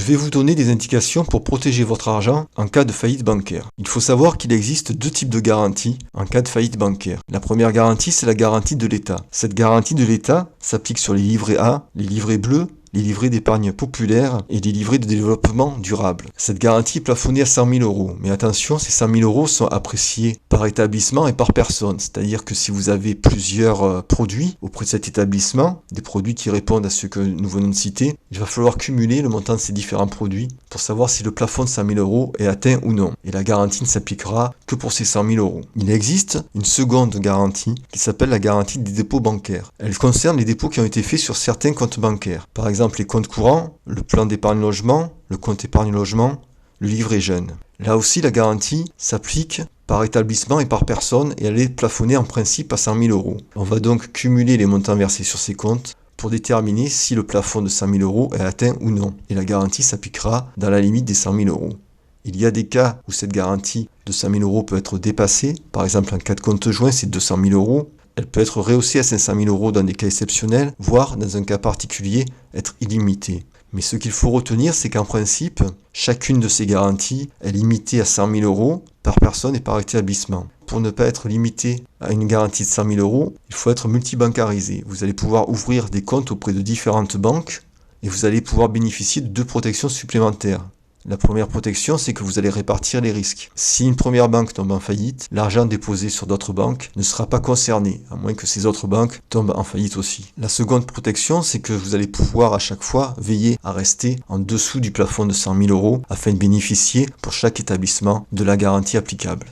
vais vous donner des indications pour protéger votre argent en cas de faillite bancaire. Il faut savoir qu'il existe deux types de garanties en cas de faillite bancaire. La première garantie, c'est la garantie de l'État. Cette garantie de l'État s'applique sur les livrets A, les livrets bleus, les livrets d'épargne populaire et les livrets de développement durable. Cette garantie est plafonnée à 100 000 €. Mais attention, ces 100 000 € sont appréciés par établissement et par personne. C'est-à-dire que si vous avez plusieurs produits auprès de cet établissement, des produits qui répondent à ce que nous venons de citer, il va falloir cumuler le montant de ces différents produits pour savoir si le plafond de 100 000 € est atteint ou non. Et la garantie ne s'appliquera que pour ces 100 000 €. Il existe une seconde garantie qui s'appelle la garantie des dépôts bancaires. Elle concerne les dépôts qui ont été faits sur certains comptes bancaires. Par exemple, les comptes courants, le plan d'épargne logement, le compte épargne logement, le livret jeune. Là aussi, la garantie s'applique par établissement et par personne et elle est plafonnée en principe à 100 000 €. On va donc cumuler les montants versés sur ces comptes pour déterminer si le plafond de 100 000 € est atteint ou non. Et la garantie s'appliquera dans la limite des 100 000 €. Il y a des cas où cette garantie de 100 000 € peut être dépassée. Par exemple, en cas de compte joint, c'est 200 000 €. Elle peut être rehaussée à 500 000 € dans des cas exceptionnels, voire dans un cas particulier, être illimitée. Mais ce qu'il faut retenir, c'est qu'en principe, chacune de ces garanties est limitée à 100 000 € par personne et par établissement. Pour ne pas être limité à une garantie de 100 000 €, il faut être multibancarisé. Vous allez pouvoir ouvrir des comptes auprès de différentes banques et vous allez pouvoir bénéficier de 2 protections supplémentaires. La première protection, c'est que vous allez répartir les risques. Si une première banque tombe en faillite, l'argent déposé sur d'autres banques ne sera pas concerné, à moins que ces autres banques tombent en faillite aussi. La seconde protection, c'est que vous allez pouvoir à chaque fois veiller à rester en dessous du plafond de 100 000 € afin de bénéficier pour chaque établissement de la garantie applicable.